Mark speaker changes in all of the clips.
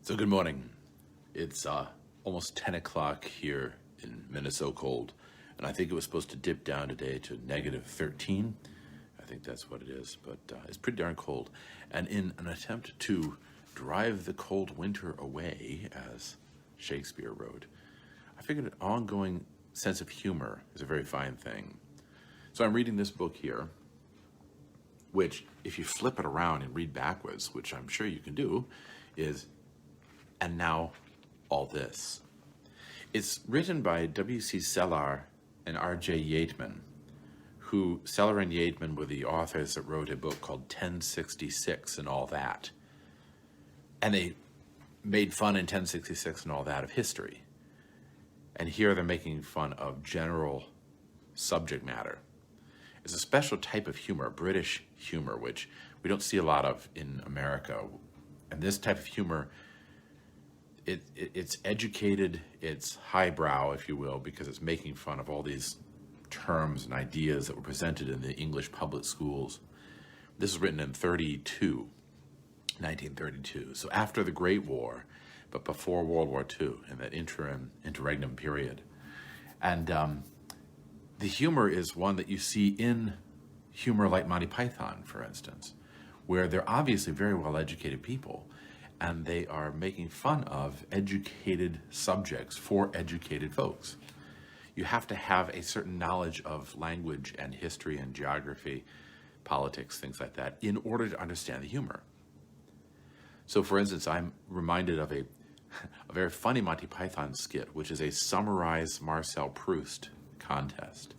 Speaker 1: So good morning. It's almost 10 o'clock here in Minnesota cold, and I think it was supposed to dip down today to negative 13. I think that's what it is, but it's pretty darn cold. And in an attempt to drive the cold winter away, as Shakespeare wrote, I figured an ongoing sense of humor is a very fine thing. So I'm reading this book here, which, if you flip it around and read backwards, which I'm sure you can do, is "And Now All This." It's written by W.C. Sellar and R.J. Yeatman, who Sellar and Yeatman were the authors that wrote a book called 1066 and All That. And they made fun in 1066 and All That of history. And here they're making fun of general subject matter. It's a special type of humor, British humor, which we don't see a lot of in America. And this type of humor, it's educated, it's highbrow, if you will, because it's making fun of all these terms and ideas that were presented in the English public schools. This was written in 1932, so after the Great War, but before World War II, in that interregnum period. And the humor is one that you see in humor like Monty Python, for instance, where they're obviously very well-educated people, and they are making fun of educated subjects for educated folks. You have to have a certain knowledge of language and history and geography, politics, things like that, in order to understand the humor. So, for instance, I'm reminded of a very funny Monty Python skit, which is a Summarize Marcel Proust contest.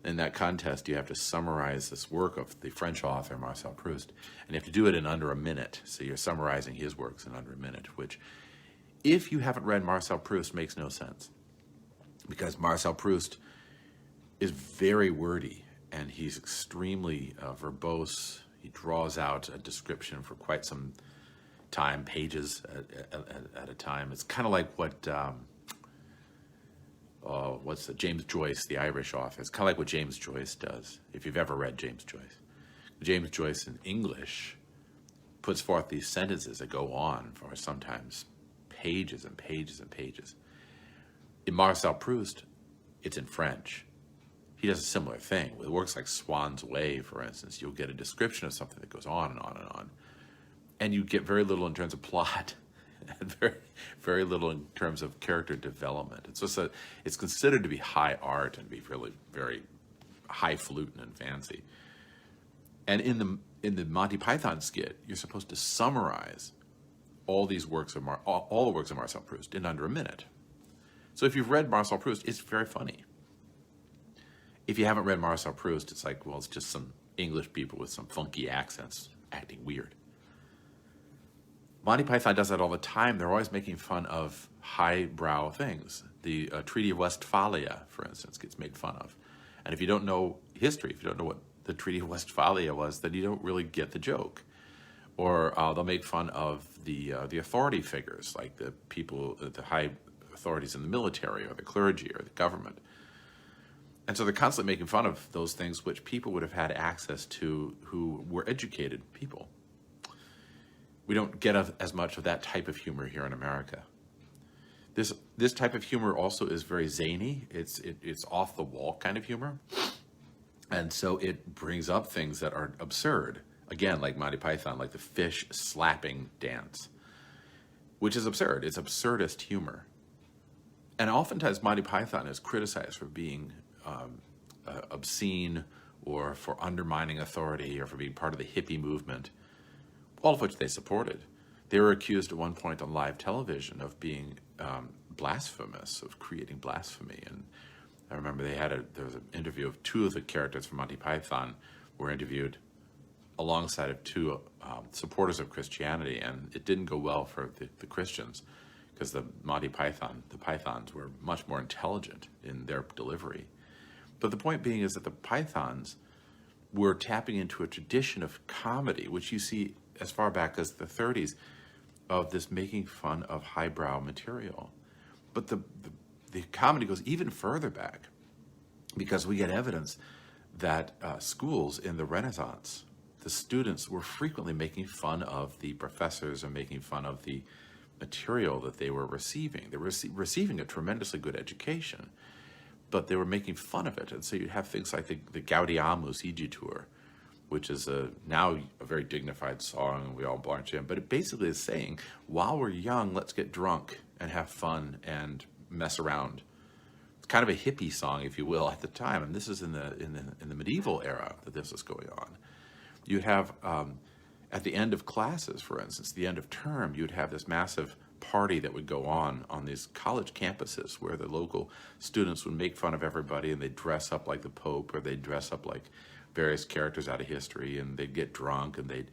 Speaker 1: In that contest, you have to summarize this work of the French author Marcel Proust, and you have to do it in under a minute. So you're summarizing his works in under a minute, which, if you haven't read Marcel Proust, makes no sense. Because Marcel Proust is very wordy, and he's extremely verbose. He draws out a description for quite some time, pages at a time. It's kind of like what... James Joyce, the Irish author. It's kind of like what James Joyce does, if you've ever read James Joyce. James Joyce in English puts forth these sentences that go on for sometimes pages and pages and pages. In Marcel Proust, it's in French. He does a similar thing. With works like Swann's Way, for instance, you'll get a description of something that goes on and on and on. And you get very little in terms of plot. And very, very little in terms of character development. It's considered to be high art and be really very highfalutin and fancy. And in the Monty Python skit, you're supposed to summarize all these works of all the works of Marcel Proust in under a minute. So if you've read Marcel Proust, it's very funny. If you haven't read Marcel Proust, it's like, well, it's just some English people with some funky accents acting weird. Monty Python does that all the time. They're always making fun of highbrow things. The Treaty of Westphalia, for instance, gets made fun of. And if you don't know history, if you don't know what the Treaty of Westphalia was, then you don't really get the joke. Or they'll make fun of the authority figures, like the people, the high authorities in the military or the clergy or the government. And so they're constantly making fun of those things which people would have had access to who were educated people. We don't get as much of that type of humor here in America. This type of humor also is very zany. It's off the wall kind of humor, and so it brings up things that are absurd. Again, like Monty Python, like the fish slapping dance, which is absurd. It's absurdist humor, and oftentimes Monty Python is criticized for being obscene or for undermining authority or for being part of the hippie movement. All of which they supported. They were accused at one point on live television of being blasphemous, of creating blasphemy. And I remember there was an interview of two of the characters from Monty Python were interviewed alongside of two supporters of Christianity, and it didn't go well for the Christians because the Pythons were much more intelligent in their delivery. But the point being is that the Pythons were tapping into a tradition of comedy, which you see as far back as the 30s, of this making fun of highbrow material. But the comedy goes even further back, because we get evidence that schools in the Renaissance, the students were frequently making fun of the professors and making fun of the material that they were receiving. They were receiving a tremendously good education, but they were making fun of it. And so you'd have things like the Gaudiamus Igitur, which is now a very dignified song, and we all march in. But it basically is saying, while we're young, let's get drunk and have fun and mess around. It's kind of a hippie song, if you will, at the time. And this is in the medieval era that this is going on. You'd have, at the end of classes, for instance, the end of term, you'd have this massive party that would go on these college campuses where the local students would make fun of everybody, and they'd dress up like the Pope, or they'd dress up like various characters out of history, and they'd get drunk, and they'd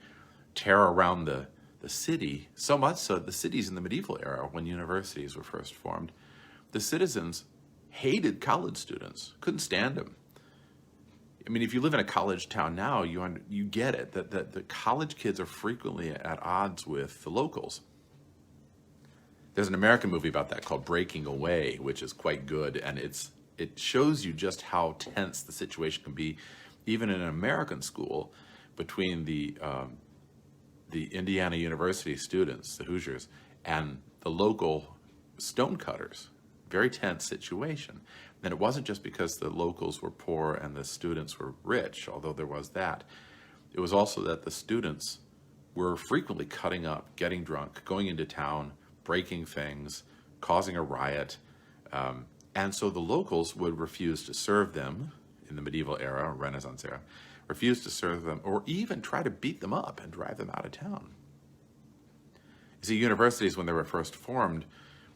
Speaker 1: tear around the city, so much so the cities in the medieval era, when universities were first formed, the citizens hated college students, couldn't stand them. I mean, if you live in a college town now, you get it, that the college kids are frequently at odds with the locals. There's an American movie about that called Breaking Away, which is quite good, and it shows you just how tense the situation can be, even in an American school, between the Indiana University students, the Hoosiers, and the local stonecutters. Very tense situation. And it wasn't just because the locals were poor and the students were rich, although there was that. It was also that the students were frequently cutting up, getting drunk, going into town, breaking things, causing a riot. And so the locals would refuse to serve them in the medieval era, Renaissance era, refuse to serve them, or even try to beat them up and drive them out of town. You see, universities, when they were first formed,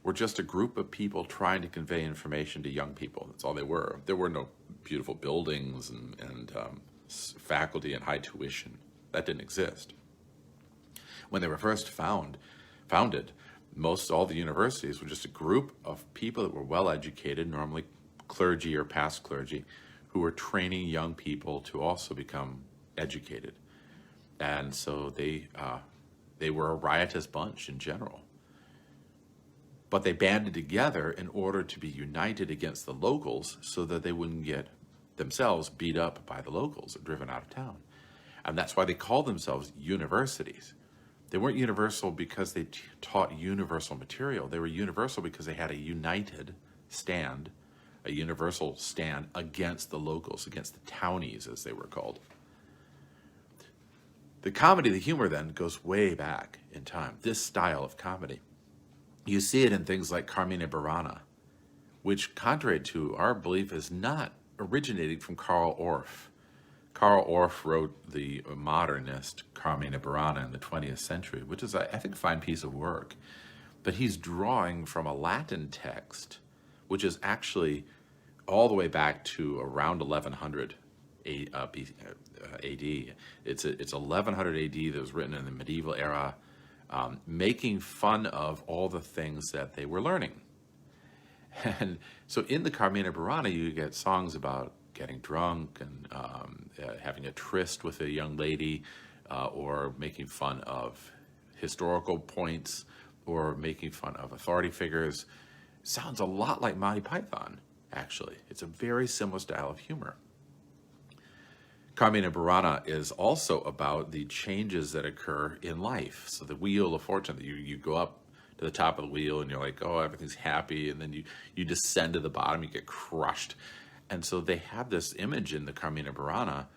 Speaker 1: were just a group of people trying to convey information to young people. That's all they were. There were no beautiful buildings and faculty and high tuition. That didn't exist. When they were first founded, all the universities were just a group of people that were well educated, normally clergy or past clergy, who were training young people to also become educated. And so they were a riotous bunch in general. But they banded together in order to be united against the locals so that they wouldn't get themselves beat up by the locals or driven out of town. And that's why they called themselves universities. They weren't universal because they taught universal material. They were universal because they had a united stand, a universal stand against the locals, against the townies, as they were called. The comedy, the humor then, goes way back in time, this style of comedy. You see it in things like Carmina Burana, which, contrary to our belief, is not originating from Karl Orff. Karl Orff wrote the modernist Carmina Burana in the 20th century, which is, I think, a fine piece of work. But he's drawing from a Latin text, which is actually all the way back to around 1100 AD. It's 1100 AD that was written in the medieval era, making fun of all the things that they were learning. And so in the Carmina Burana, you get songs about getting drunk and having a tryst with a young lady, or making fun of historical points, or making fun of authority figures. Sounds a lot like Monty Python, actually. It's a very similar style of humor. Carmina Burana is also about the changes that occur in life. So the wheel of fortune, you go up to the top of the wheel and you're like, oh, everything's happy. And then you descend to the bottom, you get crushed. And so they have this image in the Carmina Burana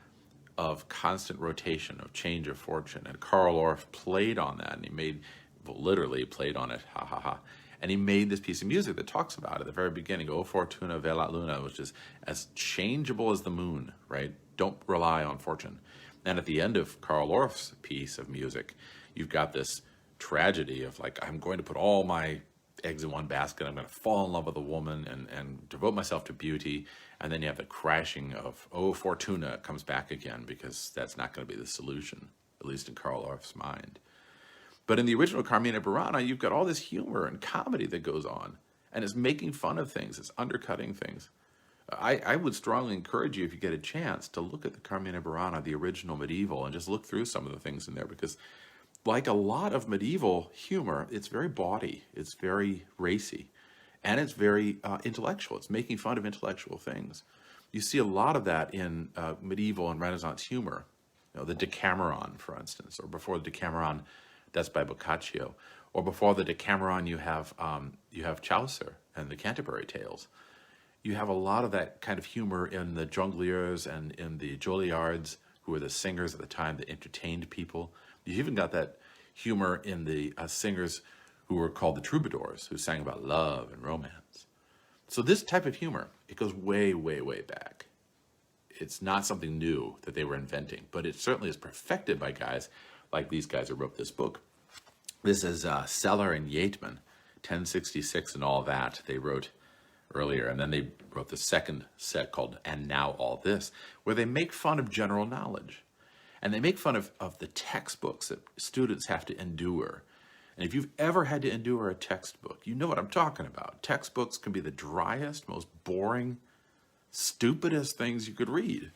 Speaker 1: of constant rotation, of change of fortune. And Karl Orff played on that, and he literally played on it, ha ha ha. And he made this piece of music that talks about it at the very beginning, O Fortuna Velat Luna, which is as changeable as the moon, right? Don't rely on fortune. And at the end of Karl Orff's piece of music, you've got this tragedy of like, I'm going to put all my eggs in one basket. I'm going to fall in love with a woman and devote myself to beauty. And then you have the crashing of, oh, Fortuna comes back again, because that's not going to be the solution, at least in Karl Orff's mind. But in the original Carmina Burana, you've got all this humor and comedy that goes on, and it's making fun of things, it's undercutting things. I would strongly encourage you, if you get a chance, to look at the Carmina Burana, the original medieval, and just look through some of the things in there, because like a lot of medieval humor, it's very bawdy, it's very racy, and it's very intellectual. It's making fun of intellectual things. You see a lot of that in medieval and Renaissance humor. You know, the Decameron, for instance, or before the Decameron, that's by Boccaccio, Or before the Decameron, you have Chaucer and the Canterbury Tales. You have a lot of that kind of humor in the jongleurs and in the Jolliards, who were the singers at the time that entertained people. You've even got that humor in the singers who were called the troubadours, who sang about love and romance. So this type of humor, it goes way, way, way back. It's not something new that they were inventing, but it certainly is perfected by guys like these guys who wrote this book. This is Sellar and Yeatman, 1066 and all that they wrote earlier. And then they wrote the second set called And Now All This, where they make fun of general knowledge. And they make fun of the textbooks that students have to endure. And if you've ever had to endure a textbook, you know what I'm talking about. Textbooks can be the driest, most boring, stupidest things you could read.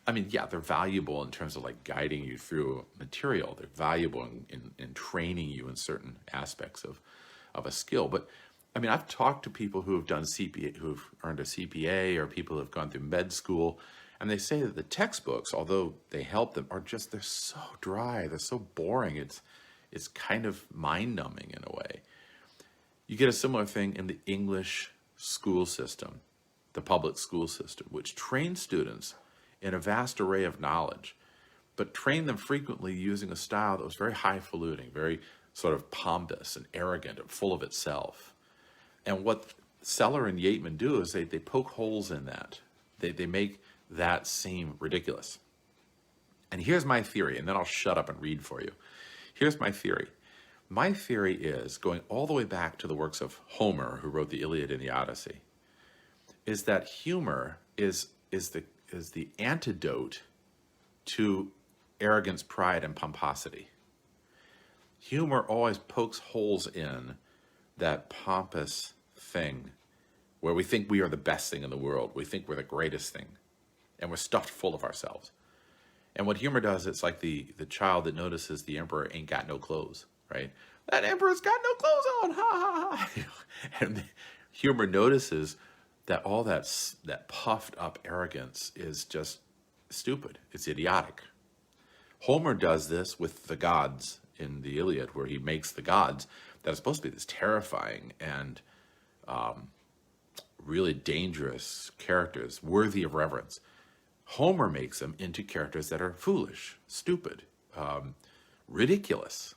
Speaker 1: I mean, yeah, they're valuable in terms of like guiding you through material. They're valuable in training you in certain aspects of a skill. But I mean, I've talked to people who have done CPA, who've earned a CPA, or people who have gone through med school, and they say that the textbooks, although they help them, they're so dry, they're so boring. It's kind of mind-numbing in a way. You get a similar thing in the English school system, the public school system, which trains students in a vast array of knowledge, but train them frequently using a style that was very highfalutin, very sort of pompous and arrogant and full of itself. And what Sellar and Yeatman do is they poke holes in that. They make that seem ridiculous. And here's my theory, and then I'll shut up and read for you. Here's my theory. My theory is, going all the way back to the works of Homer, who wrote the Iliad and the Odyssey, is that humor is the antidote to arrogance, pride, and pomposity. Humor always pokes holes in that pompous thing where we think we are the best thing in the world. We think we're the greatest thing, and we're stuffed full of ourselves. And what humor does, it's like the child that notices the emperor ain't got no clothes, right? That emperor's got no clothes on, ha ha ha. And humor notices that all that puffed up arrogance is just stupid. It's idiotic. Homer does this with the gods in the Iliad, where he makes the gods that are supposed to be this terrifying and really dangerous characters, worthy of reverence. Homer makes them into characters that are foolish, stupid, ridiculous.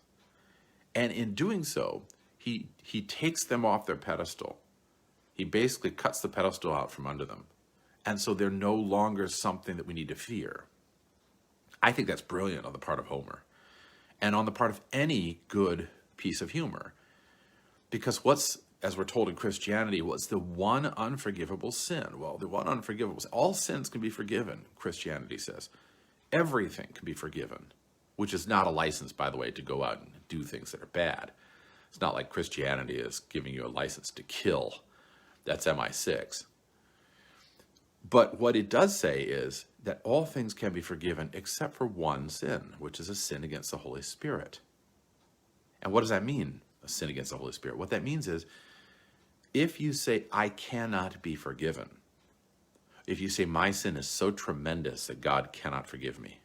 Speaker 1: And in doing so, he takes them off their pedestal. He basically cuts the pedestal out from under them. And so they're no longer something that we need to fear. I think that's brilliant on the part of Homer, and on the part of any good piece of humor. Because as we're told in Christianity, what's the one unforgivable sin? Well, the one unforgivable sin, all sins can be forgiven, Christianity says. Everything can be forgiven, which is not a license, by the way, to go out and do things that are bad. It's not like Christianity is giving you a license to kill. That's MI6. But what it does say is that all things can be forgiven except for one sin, which is a sin against the Holy Spirit. And what does that mean, a sin against the Holy Spirit? What that means is, if you say, I cannot be forgiven, if you say, my sin is so tremendous that God cannot forgive me,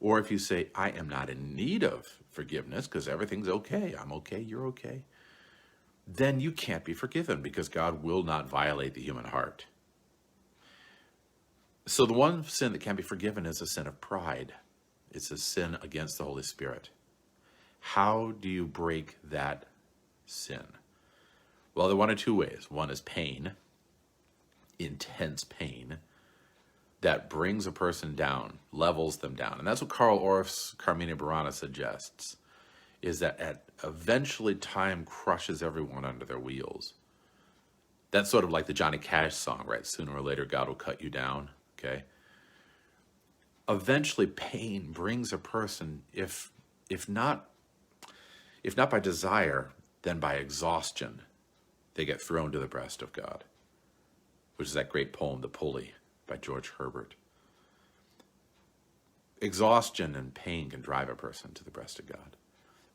Speaker 1: or if you say, I am not in need of forgiveness because everything's okay, I'm okay, you're okay, then you can't be forgiven because God will not violate the human heart. So the one sin that can be forgiven is a sin of pride. It's a sin against the Holy Spirit. How do you break that sin? Well, there are one of two ways. One is pain, intense pain, that brings a person down, levels them down. And that's what Karl Orff's Carmina Burana suggests, is that eventually time crushes everyone under their wheels. That's sort of like the Johnny Cash song, right? Sooner or later, God will cut you down, okay? Eventually, pain brings a person, if not by desire, then by exhaustion, they get thrown to the breast of God, which is that great poem, The Pulley, by George Herbert. Exhaustion and pain can drive a person to the breast of God.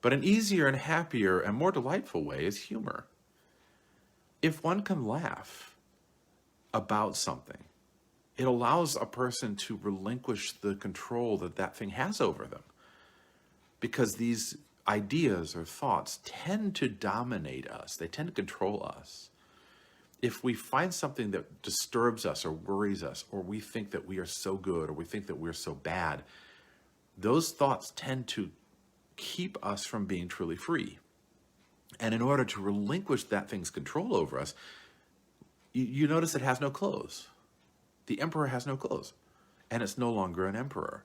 Speaker 1: But an easier and happier and more delightful way is humor. If one can laugh about something, it allows a person to relinquish the control that thing has over them. Because these ideas or thoughts tend to dominate us. They tend to control us. If we find something that disturbs us or worries us, or we think that we are so good or we think that we're so bad, those thoughts tend to keep us from being truly free. And in order to relinquish that thing's control over us, you notice it has no clothes. The emperor has no clothes, and it's no longer an emperor.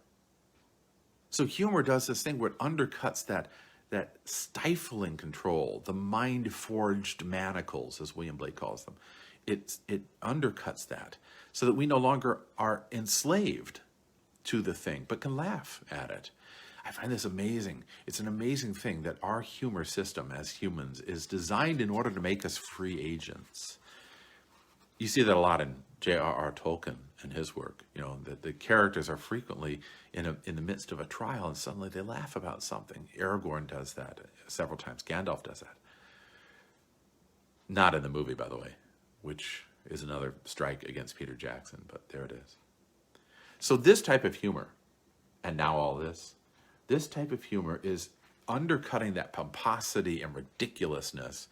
Speaker 1: So humor does this thing where it undercuts that stifling control, the mind-forged manacles, as William Blake calls them. It undercuts that so that we no longer are enslaved to the thing, but can laugh at it. I find this amazing. It's an amazing thing that our humor system as humans is designed in order to make us free agents. You see that a lot in J.R.R. Tolkien and his work. You know, that the characters are frequently in the midst of a trial and suddenly they laugh about something. Aragorn does that several times. Gandalf does that. Not in the movie, by the way, which is another strike against Peter Jackson, but there it is. So this type of humor, and now all this type of humor is undercutting that pomposity and ridiculousness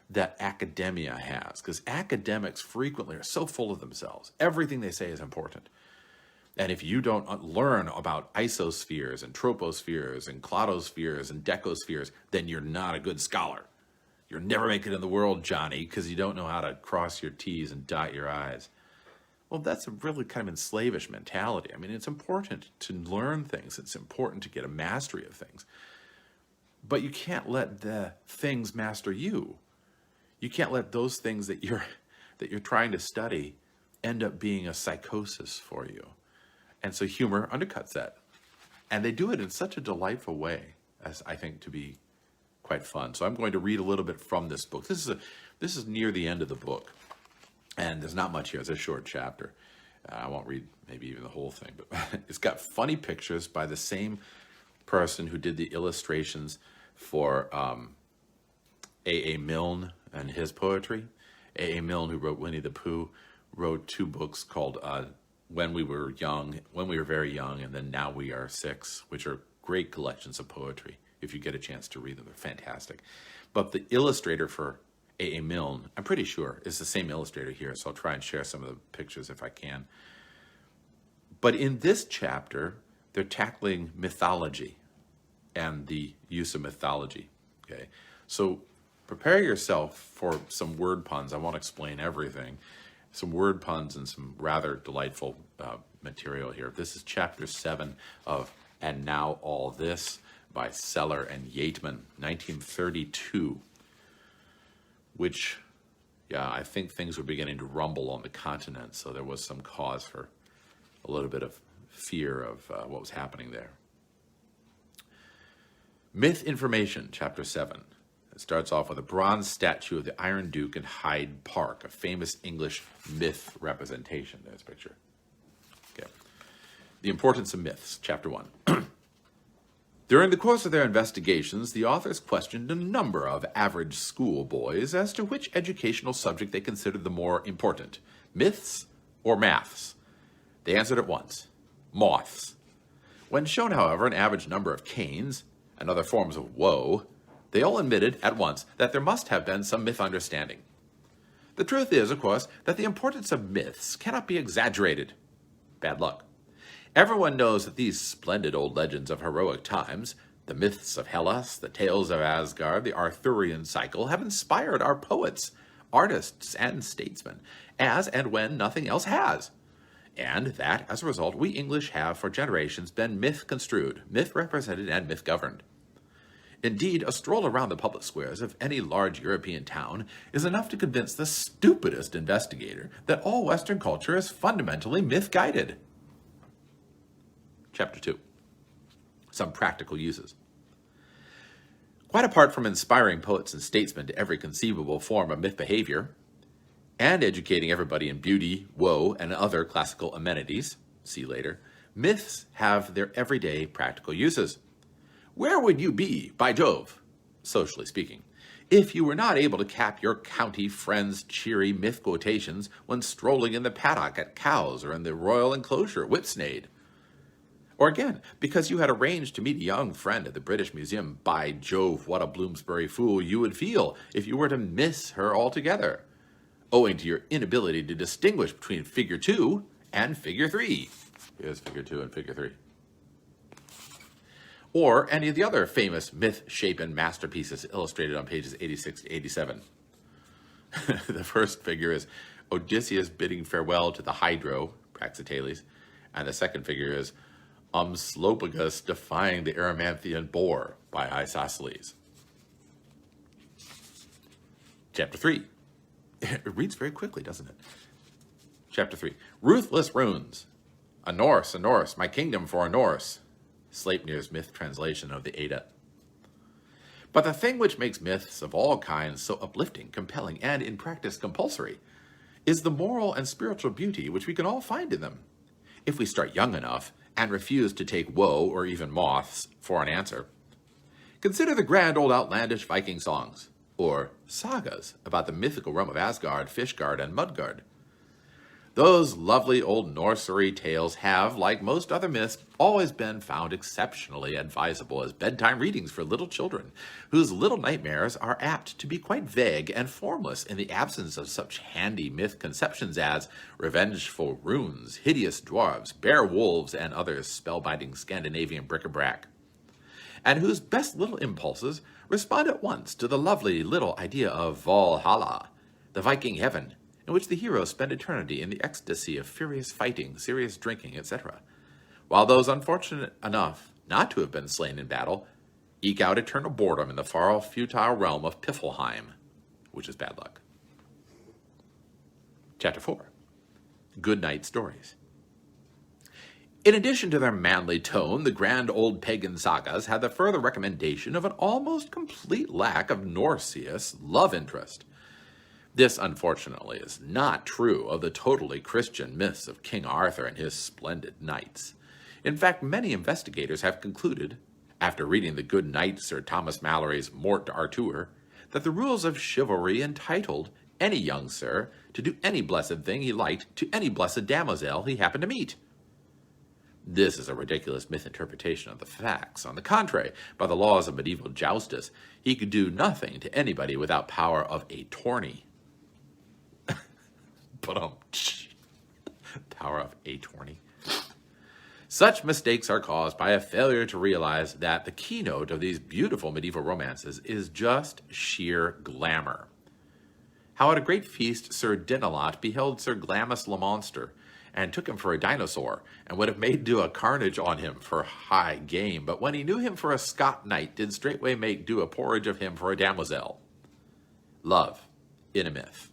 Speaker 1: that academia has, because academics frequently are so full of themselves. Everything they say is important. And if you don't learn about isospheres and tropospheres and cladospheres and decospheres, then you're not a good scholar. You'll never make it in the world, Johnny, because you don't know how to cross your T's and dot your I's. Well, that's a really kind of enslavish mentality. I mean, it's important to learn things. It's important to get a mastery of things. But you can't let the things master you. You can't let those things that you're trying to study end up being a psychosis for you. And so humor undercuts that. And they do it in such a delightful way as I think to be quite fun. So I'm going to read a little bit from this book. This is near the end of the book. And there's not much here. It's a short chapter. I won't read maybe even the whole thing, but it's got funny pictures by the same person who did the illustrations for A.A. Milne and his poetry. A.A. Milne, who wrote Winnie the Pooh, wrote two books called When We Were Very Young, and then Now We Are Six, which are great collections of poetry. If you get a chance to read them, they're fantastic. But the illustrator for A.A. Milne, I'm pretty sure, is the same illustrator here, so I'll try and share some of the pictures if I can. But in this chapter, they're tackling mythology and the use of mythology, okay? So prepare yourself for some word puns. I won't explain everything. Some word puns and some rather delightful material here. This is chapter 7 of And Now All This by Sellar and Yeatman, 1932. Which, yeah, I think things were beginning to rumble on the continent, so there was some cause for a little bit of fear of what was happening there. Myth Information, Chapter 7. It starts off with a bronze statue of the Iron Duke in Hyde Park, a famous English myth representation. There's a picture. Okay. The Importance of Myths, Chapter 1. During the course of their investigations, the authors questioned a number of average schoolboys as to which educational subject they considered the more important, myths or maths. They answered at once, moths. When shown, however, an average number of canes and other forms of woe, they all admitted at once that there must have been some misunderstanding. The truth is, of course, that the importance of myths cannot be exaggerated. Bad luck. Everyone knows that these splendid old legends of heroic times, the myths of Hellas, the tales of Asgard, the Arthurian cycle, have inspired our poets, artists, and statesmen, as and when nothing else has. And that, as a result, we English have for generations been myth-construed, myth-represented, and myth-governed. Indeed, a stroll around the public squares of any large European town is enough to convince the stupidest investigator that all Western culture is fundamentally myth-guided. Chapter 2. Some practical uses. Quite apart from inspiring poets and statesmen to every conceivable form of myth behavior, and educating everybody in beauty, woe, and other classical amenities, see later, myths have their everyday practical uses. Where would you be, by Jove, socially speaking, if you were not able to cap your county friends' cheery myth quotations when strolling in the paddock at Cowes or in the royal enclosure at Whipsnade? Or again, because you had arranged to meet a young friend at the British Museum, by Jove, what a Bloomsbury fool you would feel if you were to miss her altogether, owing to your inability to distinguish between figure 2 and figure 3. Here's figure 2 and figure 3. Or any of the other famous myth-shapen masterpieces illustrated on pages 86 to 87. The first figure is Odysseus bidding farewell to the Hydro, Praxiteles, and the second figure is Umslopogus defying the Erymanthian boar by Isosceles. Chapter 3. It reads very quickly, doesn't it? Chapter 3. Ruthless runes. A Norse, my kingdom for a Norse. Sleipnir's myth translation of the Edda. But the thing which makes myths of all kinds so uplifting, compelling, and in practice compulsory is the moral and spiritual beauty which we can all find in them, if we start young enough and refuse to take woe or even moths for an answer. Consider the grand old outlandish Viking songs, or sagas about the mythical realm of Asgard, Fishgard, and Mudgard. Those lovely old Norsery tales have, like most other myths, always been found exceptionally advisable as bedtime readings for little children, whose little nightmares are apt to be quite vague and formless in the absence of such handy myth conceptions as revengeful runes, hideous dwarves, bear wolves, and other spellbinding Scandinavian bric-a-brac, and whose best little impulses respond at once to the lovely little idea of Valhalla, the Viking heaven, in which the heroes spend eternity in the ecstasy of furious fighting, serious drinking, etc., while those unfortunate enough not to have been slain in battle eke out eternal boredom in the far-off futile realm of Piflheim, which is bad luck. Chapter 4. Good Night Stories. In addition to their manly tone, the grand old pagan sagas had the further recommendation of an almost complete lack of Norseus love interest. This, unfortunately, is not true of the totally Christian myths of King Arthur and his splendid knights. In fact, many investigators have concluded, after reading the good knight Sir Thomas Malory's Mort d'Arthur, that the rules of chivalry entitled any young sir to do any blessed thing he liked to any blessed damoiselle he happened to meet. This is a ridiculous misinterpretation of the facts. On the contrary, by the laws of medieval justice, he could do nothing to anybody without power of a tourney. Power of a tourney. Such mistakes are caused by a failure to realize that the keynote of these beautiful medieval romances is just sheer glamour. How at a great feast Sir Dinalot beheld Sir Glamis le Monster, and took him for a dinosaur, and would have made do a carnage on him for high game, but when he knew him for a Scot knight, did straightway make do a porridge of him for a damoiselle. Love in a myth.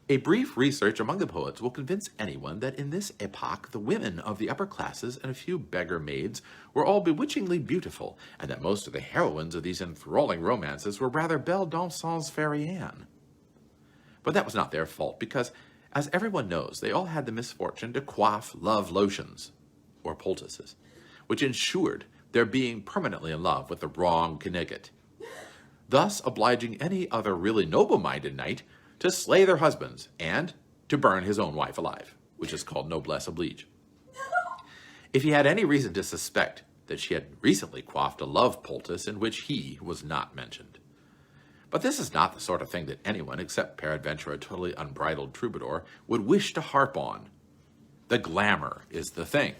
Speaker 1: A brief research among the poets will convince anyone that in this epoch the women of the upper classes and a few beggar maids were all bewitchingly beautiful, and that most of the heroines of these enthralling romances were rather belle dame sans fairy Anne. But that was not their fault, because, as everyone knows, they all had the misfortune to quaff love lotions, or poultices, which ensured their being permanently in love with the wrong Knigget, thus obliging any other really noble-minded knight to slay their husbands and to burn his own wife alive, which is called noblesse oblige. If he had any reason to suspect that she had recently quaffed a love poultice in which he was not mentioned. But this is not the sort of thing that anyone, except peradventure a totally unbridled troubadour, would wish to harp on. The glamour is the thing.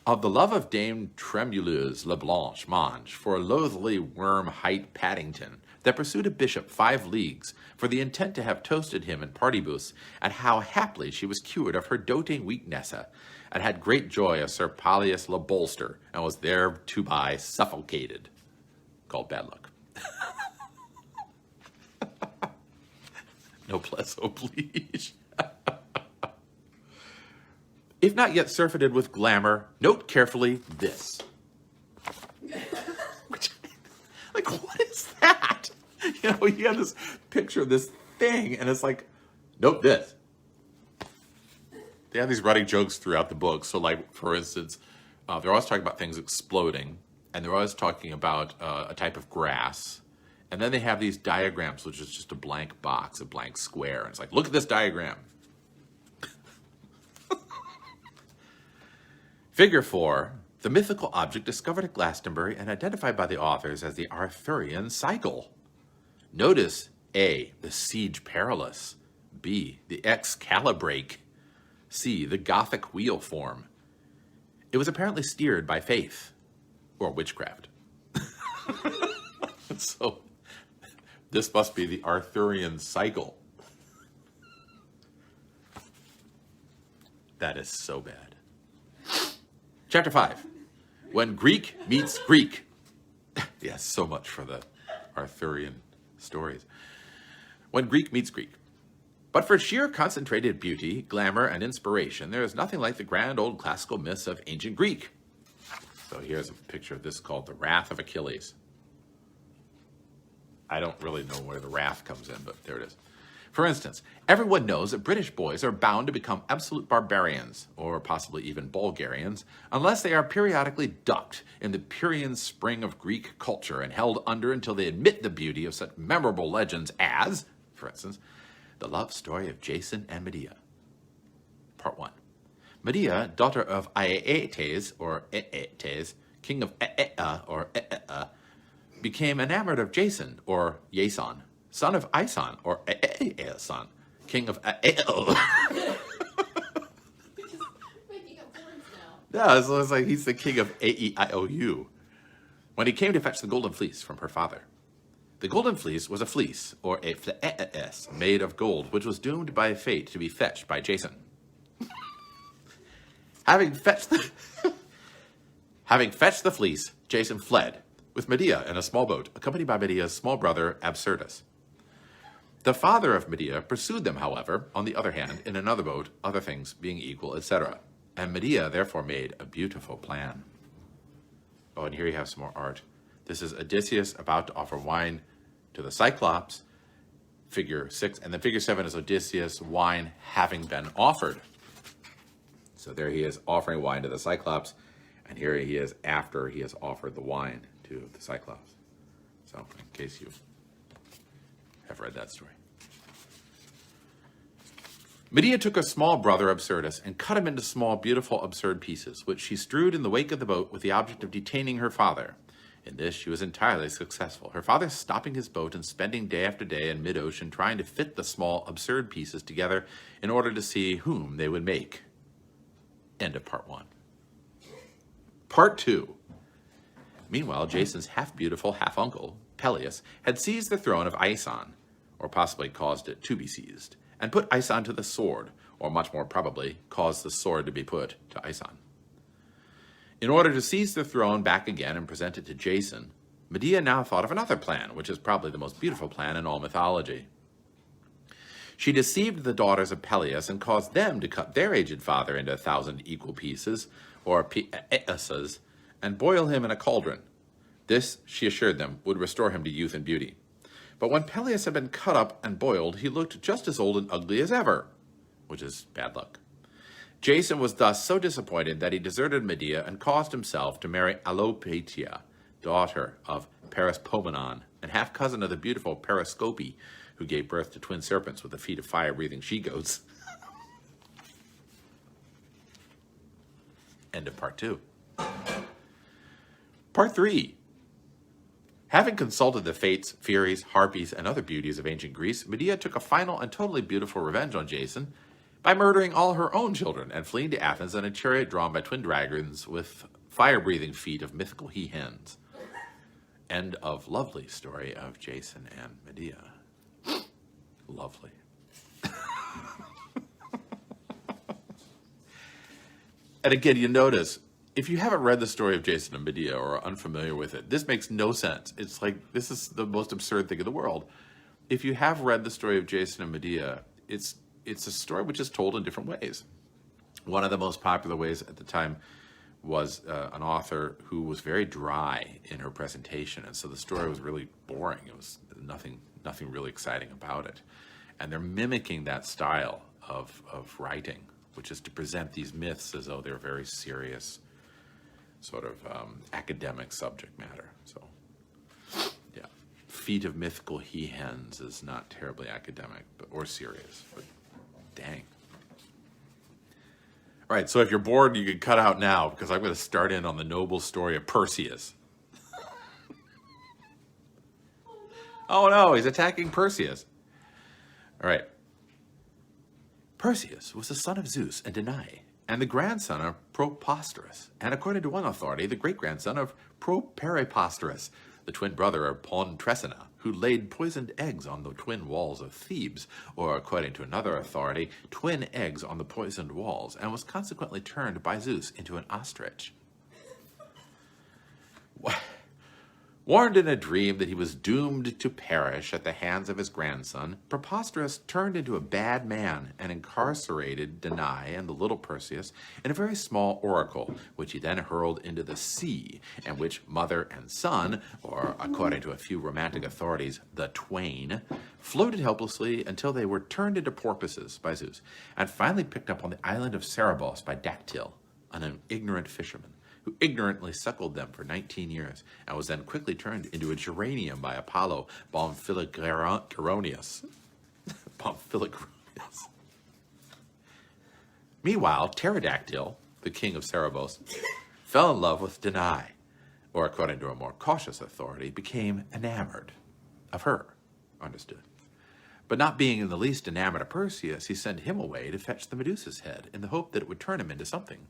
Speaker 1: Of the love of Dame Tremuleuse Le Blanche Mange for a loathly worm-hight Paddington, that pursued a bishop 5 leagues for the intent to have toasted him in partibus, and how happily she was cured of her doting weakness, and had great joy of Sir Pallius Le Bolster, and was thereby suffocated. Called bad luck. Noblesse oblige. If not yet surfeited with glamour, note carefully this. Like, what is that? You know, you have this picture of this thing, and it's like, note this. They have these running jokes throughout the book. So, like, for instance, they're always talking about things exploding, and they're always talking about a type of grass. And then they have these diagrams, which is just a blank box, a blank square. And it's like, look at this diagram. Figure 4, the mythical object discovered at Glastonbury and identified by the authors as the Arthurian cycle. Notice A, the Siege Perilous, B, the Excalibrake, C, the Gothic wheel form. It was apparently steered by faith, or witchcraft. So, this must be the Arthurian cycle. That is so bad. Chapter 5. When Greek meets Greek. Yes, so much for the Arthurian stories. When Greek meets Greek. But for sheer concentrated beauty, glamour, and inspiration, there is nothing like the grand old classical myths of ancient Greek. So here's a picture of this called the Wrath of Achilles. I don't really know where the wrath comes in, but there it is. For instance, everyone knows that British boys are bound to become absolute barbarians, or possibly even Bulgarians, unless they are periodically ducked in the Pyrrhian spring of Greek culture and held under until they admit the beauty of such memorable legends as, for instance, the love story of Jason and Medea. Part 1. Medea, daughter of Aeetes, or Aeetes, king of became enamored of Jason, or Jason, son of Aeson, or Aeson, king of Yeah, so it's like he's the king of Aiou. When he came to fetch the golden fleece from her father. The golden fleece was a fleece, or a fleece, made of gold, which was doomed by fate to be fetched by Jason. Having fetched the fleece, Jason fled, with Medea in a small boat, accompanied by Medea's small brother, Absyrtus. The father of Medea pursued them, however, on the other hand, in another boat, other things being equal, etc. And Medea therefore made a beautiful plan. Oh, and here you have some more art. This is Odysseus about to offer wine to the Cyclops, figure 6, and then figure 7 is Odysseus, wine having been offered. So there he is offering wine to the Cyclops, and here he is after he has offered the wine to the Cyclops. So, in case you have read that story. Medea took her small brother Absyrtus and cut him into small, beautiful, absurd pieces, which she strewed in the wake of the boat with the object of detaining her father. In this, she was entirely successful, her father stopping his boat and spending day after day in mid-ocean trying to fit the small, absurd pieces together in order to see whom they would make. End of part 1. Part 2. Meanwhile, Jason's half-beautiful half-uncle, Peleus, had seized the throne of Aeson, or possibly caused it to be seized, and put Aeson to the sword, or much more probably, caused the sword to be put to Aeson. In order to seize the throne back again and present it to Jason, Medea now thought of another plan, which is probably the most beautiful plan in all mythology. She deceived the daughters of Peleus and caused them to cut their aged father into 1,000 equal pieces, or pieces, and boil him in a cauldron. This, she assured them, would restore him to youth and beauty. But when Peleus had been cut up and boiled, he looked just as old and ugly as ever, which is bad luck. Jason was thus so disappointed that he deserted Medea and caused himself to marry Alopecia, daughter of Perispomenon, and half-cousin of the beautiful Periscope, who gave birth to twin serpents with the feet of fire-breathing she-goats. End of part 2. Part 3. Having consulted the Fates, Furies, Harpies, and other beauties of ancient Greece, Medea took a final and totally beautiful revenge on Jason by murdering all her own children and fleeing to Athens in a chariot drawn by twin dragons with fire-breathing feet of mythical he-hens. End of lovely story of Jason and Medea. Lovely. And again, you notice, if you haven't read the story of Jason and Medea or are unfamiliar with it, this makes no sense. It's like, this is the most absurd thing in the world. If you have read the story of Jason and Medea, it's a story which is told in different ways. One of the most popular ways at the time was an author who was very dry in her presentation, and so the story was really boring. It was nothing really exciting about it. And they're mimicking that style of writing, which is to present these myths as though they're very serious, sort of academic subject matter. So, yeah, feet of mythical he-hens is not terribly academic or serious, but dang. All right, so if you're bored, you can cut out now because I'm going to start in on the noble story of Perseus. Oh no, he's attacking Perseus. All right. Perseus was the son of Zeus and Danae, and the grandson of Proposterus, and according to one authority, the great-grandson of Properiposterus, the twin brother of Pontresina, who laid poisoned eggs on the twin walls of Thebes, or according to another authority, twin eggs on the poisoned walls, and was consequently turned by Zeus into an ostrich. Warned in a dream that he was doomed to perish at the hands of his grandson, Preposterus turned into a bad man and incarcerated Danae and the little Perseus in a very small oracle, which he then hurled into the sea, and which mother and son, or according to a few romantic authorities, the twain, floated helplessly until they were turned into porpoises by Zeus, and finally picked up on the island of Cerberus by Dactyl, an ignorant fisherman, who ignorantly suckled them for 19 years, and was then quickly turned into a geranium by Apollo Bomphiligeronius. Bomphiligeronius. Meanwhile, Pterodactyl, the king of Cerberus, fell in love with Danae, or according to a more cautious authority, became enamored of her. Understood. But not being in the least enamored of Perseus, he sent him away to fetch the Medusa's head, in the hope that it would turn him into something.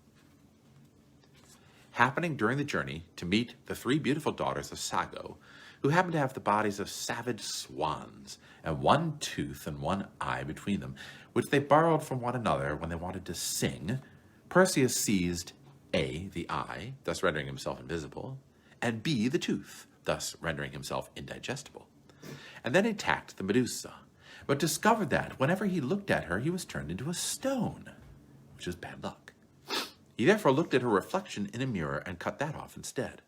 Speaker 1: Happening during the journey to meet the three beautiful daughters of Sago, who happened to have the bodies of savage swans, and one tooth and one eye between them, which they borrowed from one another when they wanted to sing, Perseus seized A, the eye, thus rendering himself invisible, and B, the tooth, thus rendering himself indigestible, and then attacked the Medusa, but discovered that whenever he looked at her, he was turned into a stone, which is bad luck. He therefore looked at her reflection in a mirror and cut that off instead.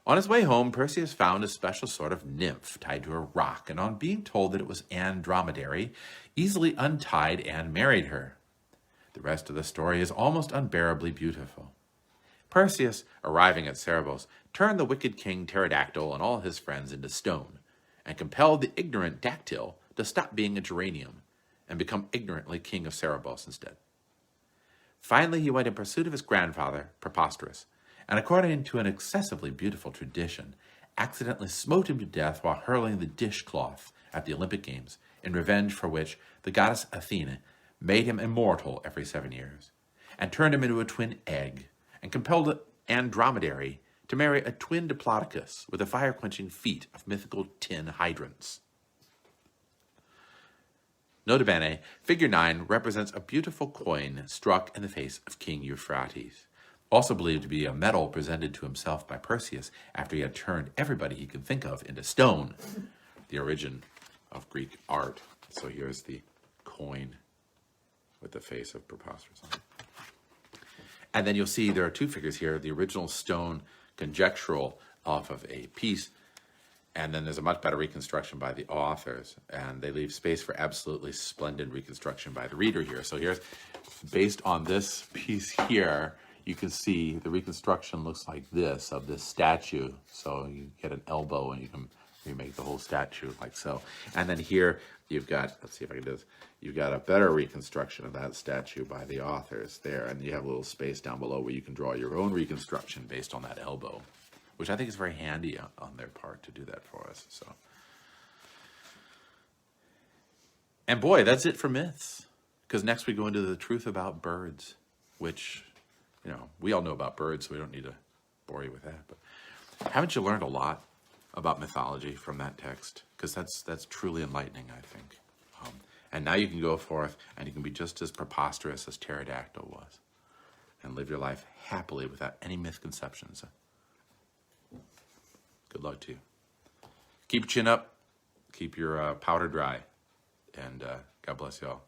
Speaker 1: On his way home, Perseus found a special sort of nymph tied to a rock, and on being told that it was Andromedary, easily untied and married her. The rest of the story is almost unbearably beautiful. Perseus, arriving at Cerberus, turned the wicked king Pterodactyl and all his friends into stone, and compelled the ignorant Dactyl to stop being a geranium and become ignorantly king of Cerberus instead. Finally, he went in pursuit of his grandfather, Preposterus, and according to an excessively beautiful tradition, accidentally smote him to death while hurling the dishcloth at the Olympic Games, in revenge for which the goddess Athena made him immortal every 7 years, and turned him into a twin egg, and compelled Andromedary to marry a twin Diplodocus with the fire-quenching feet of mythical tin hydrants. Nota bene, figure 9 represents a beautiful coin struck in the face of King Euphrates, also believed to be a medal presented to himself by Perseus after he had turned everybody he could think of into stone, the origin of Greek art. So here's the coin with the face of Preposterus on it. And then you'll see there are two figures here, the original stone conjectural off of a piece, and then there's a much better reconstruction by the authors, and they leave space for absolutely splendid reconstruction by the reader here. So here's, based on this piece here, you can see the reconstruction looks like this, of this statue. So you get an elbow and you can remake the whole statue like so. And then here you've got, let's see if I can do this, you've got a better reconstruction of that statue by the authors there, and you have a little space down below where you can draw your own reconstruction based on that elbow, which I think is very handy on their part to do that for us. So, and boy, that's it for myths, because next we go into the truth about birds, which, you know, we all know about birds, so we don't need to bore you with that. But haven't you learned a lot about mythology from that text? Because that's truly enlightening, I think. And now you can go forth and you can be just as preposterous as Pterodactyl was, and live your life happily without any misconceptions. Good luck to you. Keep your chin up, keep your powder dry, and God bless you all.